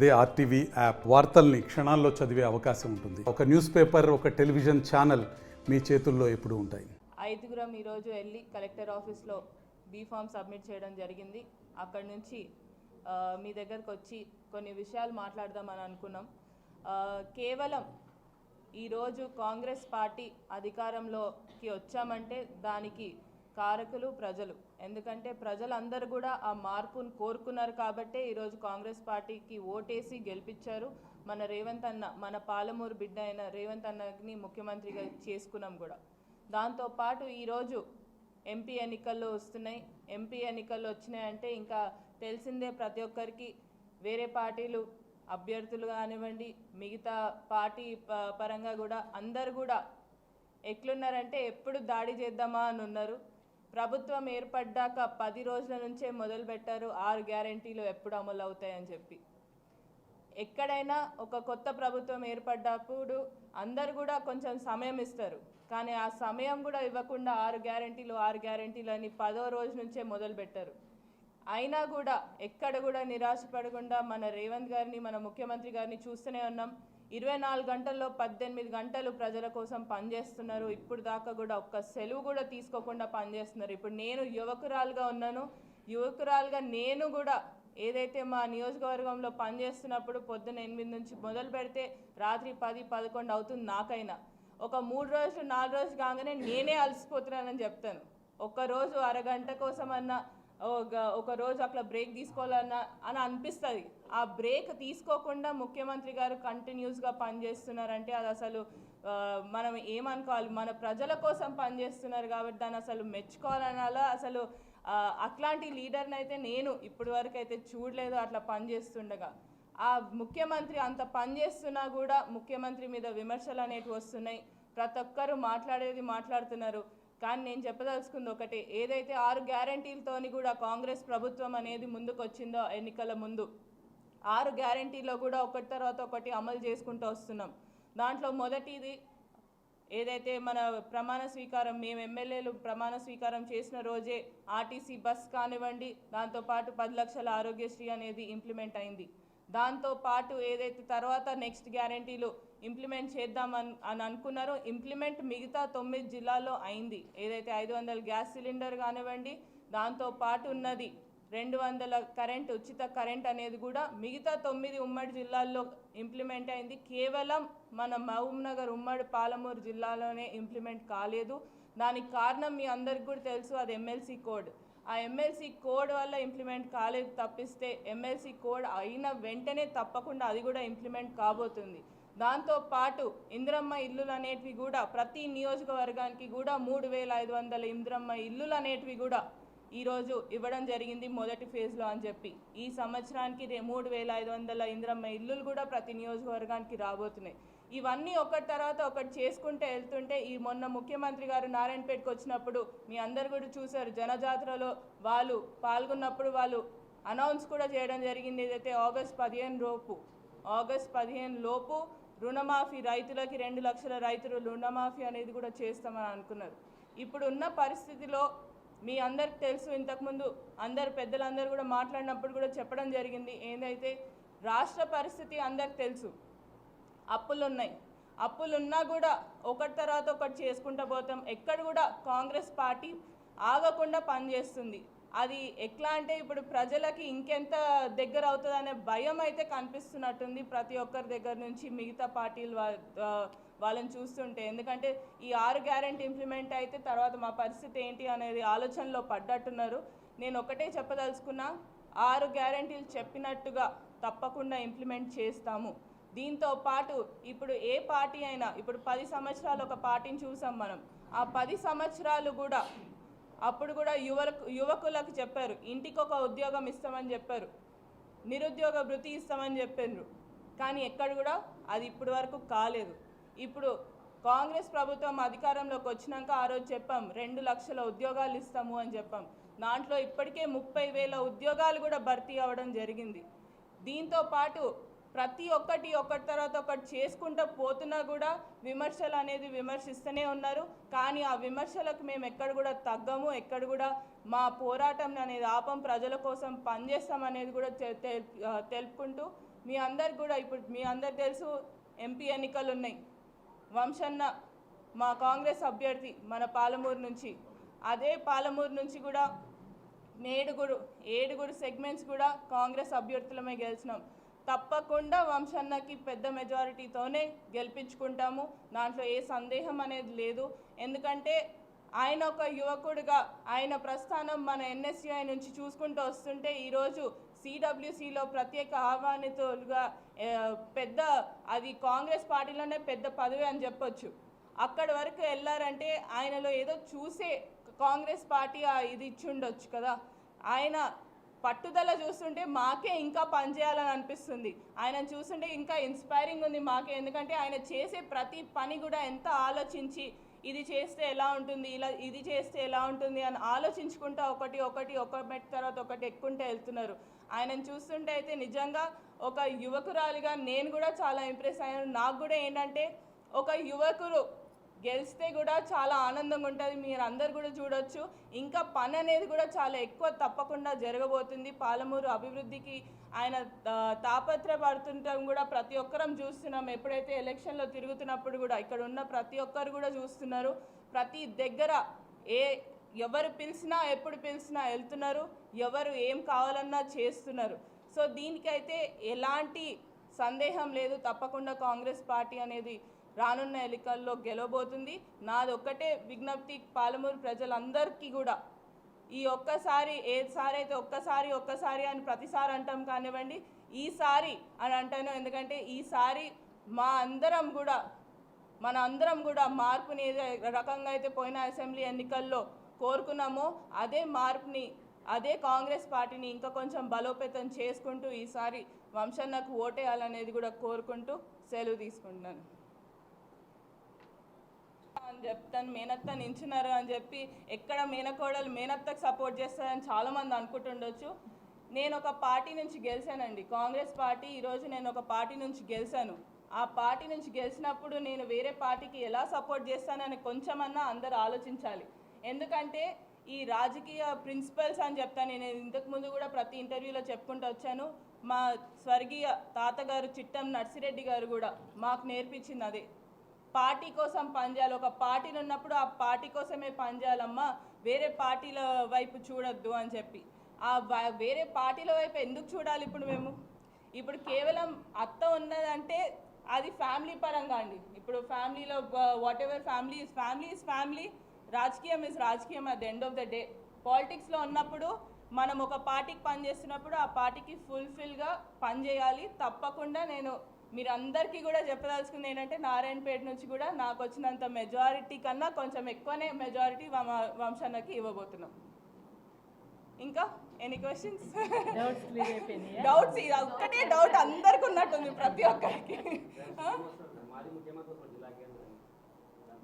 అదే RTV app వార్తల్ని క్షణాల్లో చదివే అవకాశం ఉంటుంది. ఒక న్యూస్ పేపర్, ఒక టెలివిజన్ ఛానల్ మీ చేతుల్లో ఎప్పుడూ ఉంటాయి. ఐదుగురం ఈరోజు వెళ్ళి కలెక్టర్ ఆఫీస్లో బీ ఫామ్ సబ్మిట్ చేయడం జరిగింది. అక్కడి నుంచి మీ దగ్గరకు వచ్చి కొన్ని విషయాలు మాట్లాడదామని అనుకున్నాం. కేవలం ఈరోజు కాంగ్రెస్ పార్టీ అధికారంలోకి వచ్చామంటే దానికి కారకులు ప్రజలు. ఎందుకంటే ప్రజలందరూ కూడా ఆ మార్పును కోరుకున్నారు కాబట్టే ఈరోజు కాంగ్రెస్ పార్టీకి ఓటేసి గెలిపించారు. మన రేవంత్ అన్న, మన పాలమూరు బిడ్డ అయిన రేవంత్ అన్నని ముఖ్యమంత్రిగా చేసుకున్నాం కూడా. దాంతోపాటు ఈరోజు ఎంపీ ఎన్నికల్లో వస్తున్నాయి. ఎంపీ ఎన్నికల్లో వచ్చినాయంటే ఇంకా తెలిసిందే ప్రతి ఒక్కరికి. వేరే పార్టీలు అభ్యర్థులు కానివ్వండి, మిగతా పార్టీ పరంగా కూడా అందరు కూడా ఎట్లున్నారంటే ఎప్పుడు దాడి చేద్దామా అని ఉన్నారు. ప్రభుత్వం ఏర్పడ్డాక 10 రోజుల నుంచే మొదలు పెట్టారు 6 గ్యారెంటీలు ఎప్పుడు అమలు అవుతాయని చెప్పి. ఎక్కడైనా ఒక కొత్త ప్రభుత్వం ఏర్పడ్డప్పుడు అందరు కూడా కొంచెం సమయం ఇస్తారు, కానీ ఆ సమయం కూడా ఇవ్వకుండా 6 గ్యారెంటీలు అని 10వ రోజు నుంచే మొదలు పెట్టారు. అయినా కూడా ఎక్కడ కూడా నిరాశపడకుండా మన రేవంత్ గారిని, మన ముఖ్యమంత్రి గారిని చూస్తూనే ఉన్నాం. 24 గంటల్లో 18 గంటలు ప్రజల కోసం పనిచేస్తున్నారు. ఇప్పుడు దాకా కూడా ఒక్క సెలవు కూడా తీసుకోకుండా పనిచేస్తున్నారు. ఇప్పుడు నేను యువకురాలుగా ఉన్నాను. యువకురాలుగా నేను కూడా ఏదైతే మా నియోజకవర్గంలో పనిచేస్తున్నప్పుడు పొద్దున 8 నుంచి మొదలు పెడితే రాత్రి 10, 11 అవుతుంది నాకైనా. ఒక 3 రోజులు 4 రోజులు కాగానే నేనే అలసిపోతున్నానని చెప్తాను. ఒక్కరోజు అరగంట కోసమన్నా ఒక రోజు అట్లా బ్రేక్ తీసుకోవాలన్నా అని అనిపిస్తుంది. ఆ బ్రేక్ తీసుకోకుండా ముఖ్యమంత్రి గారు కంటిన్యూస్గా పనిచేస్తున్నారంటే అది అసలు మనం ఏమనుకోవాలి, మన ప్రజల కోసం పనిచేస్తున్నారు కాబట్టి దాన్ని అసలు మెచ్చుకోవాలనాలా. అసలు అట్లాంటి లీడర్ని అయితే నేను ఇప్పటి వరకు అయితే చూడలేదు అట్లా పనిచేస్తుండగా. ఆ ముఖ్యమంత్రి అంత పనిచేస్తున్నా కూడా ముఖ్యమంత్రి మీద విమర్శలు అనేటివి వస్తున్నాయి. ప్రతి ఒక్కరు మాట్లాడుతున్నారు. కానీ నేను చెప్పదలుచుకుంది ఒకటే, ఏదైతే 6 గ్యారెంటీలతోని కూడా కాంగ్రెస్ ప్రభుత్వం అనేది ముందుకు వచ్చిందో ఎన్నికల ముందు, 6 గ్యారెంటీలో కూడా ఒకటి తర్వాత ఒకటి అమలు చేసుకుంటూ వస్తున్నాం. దాంట్లో మొదటిది ఏదైతే మన ప్రమాణ స్వీకారం, మేము ఎమ్మెల్యేలు ప్రమాణ స్వీకారం చేసిన రోజే ఆర్టీసీ బస్ కానివ్వండి, దాంతోపాటు 10 లక్షల ఆరోగ్యశ్రీ అనేది ఇంప్లిమెంట్ అయింది. దాంతోపాటు ఏదైతే తర్వాత నెక్స్ట్ గ్యారెంటీలు ఇంప్లిమెంట్ చేద్దామని అనుకున్నారో ఇంప్లిమెంట్ మిగతా 9 జిల్లాల్లో అయింది. ఏదైతే 500 గ్యాస్ సిలిండర్ కానివ్వండి, దాంతోపాటు ఉన్నది 200 కరెంట్, ఉచిత కరెంట్ అనేది కూడా మిగతా 9 ఉమ్మడి జిల్లాల్లో ఇంప్లిమెంట్ అయింది. కేవలం మన మహబూబ్ నగర్ ఉమ్మడి పాలమూరు జిల్లాలోనే ఇంప్లిమెంట్ కాలేదు. దానికి కారణం మీ అందరికి కూడా తెలుసు, అది ఎమ్మెల్సీ కోడ్. ఆ ఎమ్మెల్సీ కోడ్ వల్ల ఇంప్లిమెంట్ కాలేదు తప్పిస్తే ఎమ్మెల్సీ కోడ్ అయిన వెంటనే తప్పకుండా అది కూడా ఇంప్లిమెంట్ కాబోతుంది. దాంతోపాటు ఇందిరమ్మ ఇల్లులు అనేటివి కూడా ప్రతి నియోజకవర్గానికి కూడా 3500 ఇందిరమ్మ ఇల్లులు అనేటివి కూడా ఈరోజు ఇవ్వడం జరిగింది మొదటి ఫేజ్లో అని చెప్పి. ఈ సంవత్సరానికి 3500 ఇందిరమ్మ ఇల్లులు కూడా ప్రతి నియోజకవర్గానికి రాబోతున్నాయి. ఇవన్నీ ఒకటి తర్వాత ఒకటి చేసుకుంటే వెళ్తుంటే ఈ మొన్న ముఖ్యమంత్రి గారు నారాయణపేటకు వచ్చినప్పుడు మీ అందరు కూడా చూశారు. జనజాతరలో వాళ్ళు పాల్గొన్నప్పుడు వాళ్ళు అనౌన్స్ కూడా చేయడం జరిగింది. ఏదైతే ఆగస్ట్ 15 లోపు రుణమాఫీ, రైతులకి 2 లక్షల రైతులు రుణమాఫీ అనేది కూడా చేస్తామని అనుకున్నారు. ఇప్పుడు ఉన్న పరిస్థితిలో మీ అందరికి తెలుసు, ఇంతకుముందు అందరు పెద్దలందరూ కూడా మాట్లాడినప్పుడు కూడా చెప్పడం జరిగింది. ఏదైతే రాష్ట్ర పరిస్థితి అందరికి తెలుసు, అప్పులున్నా కూడా ఒకటి తర్వాత ఒకటి చేసుకుంటూ పోతాం. ఎక్కడ కూడా కాంగ్రెస్ పార్టీ ఆగకుండా పనిచేస్తుంది. అది ఎట్లా అంటే ఇప్పుడు ప్రజలకి ఇంకెంత దగ్గర అవుతుంది అనే భయం అయితే కనిపిస్తున్నట్టుంది ప్రతి ఒక్కరి దగ్గర నుంచి, మిగతా పార్టీలు వాళ్ళని చూస్తుంటే. ఎందుకంటే ఈ 6 గ్యారెంటీ ఇంప్లిమెంట్ అయితే తర్వాత మా పరిస్థితి ఏంటి అనేది ఆలోచనలో పడ్డట్టున్నారు. నేను ఒకటే చెప్పదలుచుకున్నా, 6 గ్యారెంటీలు చెప్పినట్టుగా తప్పకుండా ఇంప్లిమెంట్ చేస్తాము. దీంతో పాటు ఇప్పుడు ఏ పార్టీ అయినా, ఇప్పుడు 10 సంవత్సరాలు ఒక పార్టీని చూసాం మనం. ఆ 10 సంవత్సరాలు కూడా అప్పుడు కూడా యువకులకు చెప్పారు, ఇంటికి ఒక ఉద్యోగం ఇస్తామని చెప్పారు, నిరుద్యోగ భృతి ఇస్తామని చెప్పారు. కానీ ఎక్కడ కూడా అది ఇప్పటి వరకు కాలేదు. ఇప్పుడు కాంగ్రెస్ ప్రభుత్వం అధికారంలోకి వచ్చినాక ఆ రోజు చెప్పాం 2 లక్షల ఉద్యోగాలు ఇస్తాము అని చెప్పాం. దాంట్లో ఇప్పటికే 30,000 ఉద్యోగాలు కూడా భర్తీ అవ్వడం జరిగింది. దీంతో పాటు ప్రతి ఒక్కటి ఒకటి తర్వాత ఒకటి చేసుకుంటూ పోతున్నా కూడా విమర్శలు అనేది విమర్శిస్తూనే ఉన్నారు. కానీ ఆ విమర్శలకు మేము ఎక్కడ కూడా తగ్గము, ఎక్కడ కూడా మా పోరాటం అనేది ఆపం, ప్రజల కోసం పనిచేస్తాం అనేది కూడా తెలుపుకుంటూ మీ అందరికి కూడా ఇప్పుడు మీ అందరికి తెలుసు ఎంపీ ఎన్నికలు ఉన్నాయి. వంశన్న మా కాంగ్రెస్ అభ్యర్థి మన పాలమూరు నుంచి. అదే పాలమూరు నుంచి కూడా ఏడుగురు సెగ్మెంట్స్ కూడా కాంగ్రెస్ అభ్యర్థులమే గెలిచినాం. తప్పకుండా వంశన్నకి పెద్ద మెజారిటీతోనే గెలిపించుకుంటాము. దాంట్లో ఏ సందేహం అనేది లేదు. ఎందుకంటే ఆయన ఒక యువకుడిగా ఆయన ప్రస్థానం మన ఎన్ఎస్యుఐ నుంచి చూసుకుంటూ వస్తుంటే ఈరోజు సిడబ్ల్యూసిలో ప్రత్యేక ఆహ్వానితులుగా పెద్ద అది కాంగ్రెస్ పార్టీలోనే పెద్ద పదవి అని చెప్పొచ్చు. అక్కడి వరకు వెళ్ళారంటే ఆయనలో ఏదో చూసే కాంగ్రెస్ పార్టీ ఇది ఇచ్చి ఉండొచ్చు కదా. ఆయన పట్టుదల చూస్తుంటే మాకే ఇంకా పనిచేయాలని అనిపిస్తుంది. ఆయన చూస్తుంటే ఇంకా ఇన్స్పైరింగ్ ఉంది మాకే. ఎందుకంటే ఆయన చేసే ప్రతి పని కూడా ఎంత ఆలోచించి ఇది చేస్తే ఎలా ఉంటుంది, ఇది చేస్తే ఎలా ఉంటుంది అని ఆలోచించుకుంటూ ఒక మెట్ తర్వాత ఒకటి ఎక్కుంటే వెళ్తున్నారు. ఆయనను చూస్తుంటే అయితే నిజంగా ఒక యువకురాలిగా నేను కూడా చాలా ఇంప్రెస్ అయ్యాను. నాకు కూడా ఏంటంటే ఒక యువకుడు గెలిస్తే కూడా చాలా ఆనందంగా ఉంటుంది. మీరు అందరు కూడా చూడొచ్చు. ఇంకా పని అనేది కూడా చాలా ఎక్కువ తప్పకుండా జరగబోతుంది. పాలమూరు అభివృద్ధికి ఆయన తాపత్రపడుతుంటాం కూడా ప్రతి ఒక్కరం చూస్తున్నాం. ఎప్పుడైతే ఎలక్షన్లో తిరుగుతున్నప్పుడు కూడా ఇక్కడ ఉన్న ప్రతి ఒక్కరు కూడా చూస్తున్నారు. ప్రతి దగ్గర ఎవరు పిలిచినా ఎప్పుడు పిలిచినా వెళ్తున్నారు. ఎవరు ఏం కావాలన్నా చేస్తున్నారు. సో దీనికైతే ఎలాంటి సందేహం లేదు. తప్పకుండా కాంగ్రెస్ పార్టీ అనేది రానున్న ఎన్నికల్లో గెలవబోతుంది. నాది ఒక్కటే విజ్ఞప్తి పాలమూరు ప్రజలందరికీ కూడా, ఈ ఒక్కసారి ఏసారి అయితే ఒక్కసారి అని ప్రతిసారి అంటాం కానివ్వండి, ఈసారి అని అంటాను. ఎందుకంటే ఈసారి మన అందరం కూడా మార్పుని ఏ రకంగా అయితే పోయిన అసెంబ్లీ ఎన్నికల్లో కోరుకున్నామో అదే మార్పుని, అదే కాంగ్రెస్ పార్టీని ఇంకా కొంచెం బలోపేతం చేసుకుంటూ ఈసారి వంశన్నకు ఓటేయాలనేది కూడా కోరుకుంటూ సెలవు తీసుకుంటున్నాను అని చెప్తాను. మేనత్త నించున్నారు అని చెప్పి ఎక్కడ మేనకోడలు మేనత్తకు సపోర్ట్ చేస్తారని చాలామంది అనుకుంటుండొచ్చు. నేను ఒక పార్టీ నుంచి గెలిచానండి, కాంగ్రెస్ పార్టీ. ఈరోజు నేను ఒక పార్టీ నుంచి గెలిచాను. ఆ పార్టీ నుంచి గెలిచినప్పుడు నేను వేరే పార్టీకి ఎలా సపోర్ట్ చేస్తానని కొంచెమన్నా అందరూ ఆలోచించాలి. ఎందుకంటే ఈ రాజకీయ ప్రిన్సిపల్స్ అని చెప్తాను. నేను ఇంతకుముందు కూడా ప్రతి ఇంటర్వ్యూలో చెప్పుకుంటూ వచ్చాను. మా స్వర్గీయ తాతగారు చిట్టం నర్సిరెడ్డి గారు కూడా మాకు నేర్పించింది అదే, పార్టీ కోసం పనిచేయాలి. ఒక పార్టీలో ఉన్నప్పుడు ఆ పార్టీ కోసమే పనిచేయాలమ్మా, వేరే పార్టీల వైపు చూడొద్దు అని చెప్పి. ఆ వేరే పార్టీల వైపు ఎందుకు చూడాలి? ఇప్పుడు కేవలం అత్త ఉన్నదంటే అది ఫ్యామిలీ పరంగా అండి. ఇప్పుడు ఫ్యామిలీలో what ever family is family, రాజకీయం ఈజ్ రాజకీయం. At the end of the day పాలిటిక్స్లో ఉన్నప్పుడు మనం ఒక పార్టీకి పనిచేస్తున్నప్పుడు ఆ పార్టీకి ఫుల్ఫిల్గా పనిచేయాలి. తప్పకుండా నేను మీరందరికీ కూడా చెప్పదలుచుకుంది ఏంటంటే నారాయణపేట నుంచి కూడా నాకు వచ్చినంత మెజారిటీ కన్నా కొంచెం ఎక్కువనే మెజారిటీ వంశన్నకి ఇవ్వబోతున్నాం. ఇంకా ఎనీ క్వశ్చన్స్? డౌట్స్ ఇది ఒక్కటే డౌట్ అందరికి ఉన్నట్టుంది ప్రతి ఒక్కరికి.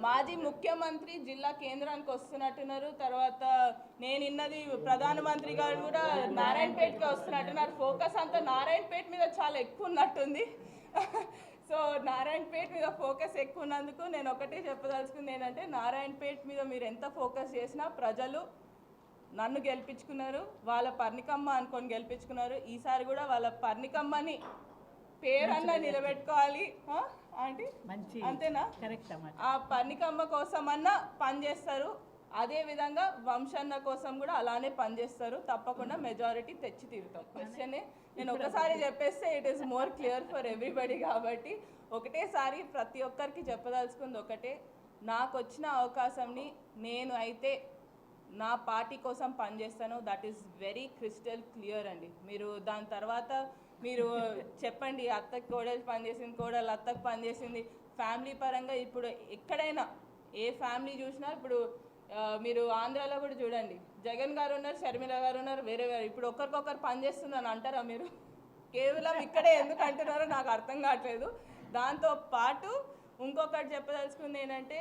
మాజీ ముఖ్యమంత్రి జిల్లా కేంద్రానికి వస్తున్నట్టున్నారు. తర్వాత నేను ఇన్నది ప్రధానమంత్రి గారు కూడా నారాయణపేటకి వస్తున్నట్టున్నారు. ఫోకస్ అంతా నారాయణపేట మీద చాలా ఎక్కువ ఉన్నట్టుంది. సో నారాయణపేట మీద ఫోకస్ ఎక్కువ ఉన్నందుకు నేను ఒకటే చెప్పదలుచుకుంది ఏంటంటే, నారాయణపేట మీద మీరు ఎంత ఫోకస్ చేసినా ప్రజలు నన్ను గెలిపించుకున్నారు, వాళ్ళ పర్ణికమ్మ అనుకొని గెలిపించుకున్నారు. ఈసారి కూడా వాళ్ళ పర్ణికమ్మని పేరన్నా నిలబెట్టుకోవాలి ఆంటీ, అంతేనా? కరెక్ట్. ఆ పర్ణికమ్మ కోసమన్నా పనిచేస్తారు. అదేవిధంగా వంశన్న కోసం కూడా అలానే పనిచేస్తారు. తప్పకుండా మెజారిటీ తెచ్చి తీరుతాం. క్వశ్చన్ నేను ఒకసారి చెప్పేస్తే it is more clear for everybody. కాబట్టి ఒకటేసారి ప్రతి ఒక్కరికి చెప్పదలుచుకుంది ఒకటే, నాకు వచ్చిన అవకాశంని నేను అయితే నా పార్టీ కోసం పనిచేస్తాను. That is very crystal clear అండి. మీరు దాని తర్వాత మీరు చెప్పండి, అత్తకి కోడలు పనిచేసింది, కోడలు అత్తకు పనిచేసింది. ఫ్యామిలీ పరంగా ఇప్పుడు ఎక్కడైనా ఏ ఫ్యామిలీ చూసినా ఇప్పుడు మీరు ఆంధ్రాలో కూడా చూడండి, జగన్ గారు ఉన్నారు, షర్మిల గారు ఉన్నారు, వేరే ఇప్పుడు ఒకరికొకరు పనిచేస్తుందని అంటారా మీరు? కేవలం ఇక్కడే ఎందుకు అంటున్నారో నాకు అర్థం కావట్లేదు. దాంతో పాటు ఇంకొకటి చెప్పదలుచుకుంది ఏంటంటే,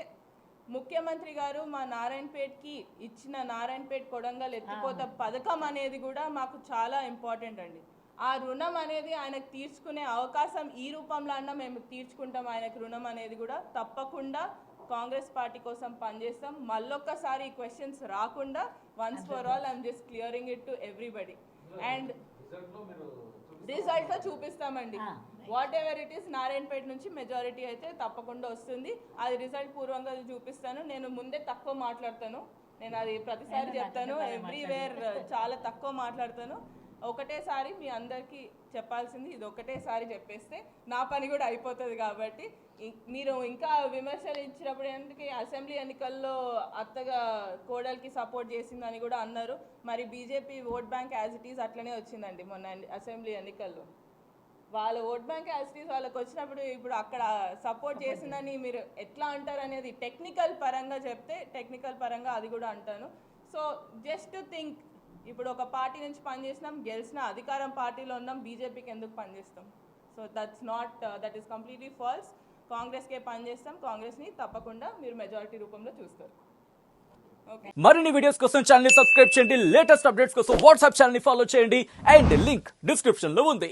ముఖ్యమంత్రి గారు మా నారాయణపేటకి ఇచ్చిన నారాయణపేట కొడంగల్ ఎత్తిపోత పథకం అనేది కూడా మాకు చాలా ఇంపార్టెంట్ అండి. ఆ రుణం అనేది ఆయనకు తీర్చుకునే అవకాశం ఈ రూపంలో అన్నా మేము తీర్చుకుంటాం. ఆయనకు రుణం అనేది కూడా తప్పకుండా కాంగ్రెస్ పార్టీ కోసం పనిచేస్తాం. మళ్ళొక్కసారి ఈ క్వశ్చన్స్ రాకుండా once for all I'm just clearing it to everybody. And result చూపిస్తామండి. Whatever it is, Narayanpet నుంచి మెజారిటీ అయితే తప్పకుండా వస్తుంది. అది రిజల్ట్ పూర్వంగా చూపిస్తాను. నేను ముందే తక్కువ మాట్లాడతాను, నేను అది ప్రతిసారి చెప్తాను, ఎవ్రీవేర్ చాలా తక్కువ మాట్లాడతాను. ఒకటేసారి మీ అందరికీ చెప్పాల్సింది ఇది ఒకటేసారి చెప్పేస్తే నా పని కూడా అయిపోతుంది. కాబట్టి మీరు ఇంకా విమర్శలు ఇచ్చినప్పుడు ఎందుకు అసెంబ్లీ ఎన్నికల్లో అత్తగా కోడలికి సపోర్ట్ చేసిందని కూడా అన్నారు. మరి BJP vote bank as it is అట్లనే వచ్చిందండి మొన్న అసెంబ్లీ ఎన్నికల్లో. వాళ్ళ vote bank as it is వాళ్ళకి వచ్చినప్పుడు ఇప్పుడు అక్కడ సపోర్ట్ చేసిందని మీరు ఎట్లా అంటారు అనేది టెక్నికల్ పరంగా చెప్తే టెక్నికల్ పరంగా అది కూడా అంటాను. సో జస్ట్ థింక్, ఇప్పుడు ఒక పార్టీ నుంచి పనిచేసినాం, గెలిచిన అధికారం పార్టీలో ఉన్నాం, బీజేపీకి ఎందుకు పనిచేస్తాం? So that is completely false. కాంగ్రెస్కే పనిచేస్తాం, కాంగ్రెస్ని తప్పకుండా మీరు మెజారిటీ రూపంలో చూస్తారు. మరిన్ని వీడియోస్ కోసం ఛానల్ ని సబ్స్క్రైబ్ చేయండి, లేటెస్ట్ అప్డేట్స్ కోసం వాట్సాప్ ఛానల్ ని ఫాలో చేయండి అండ్ లింక్ డిస్క్రిప్షన్ లో ఉంది.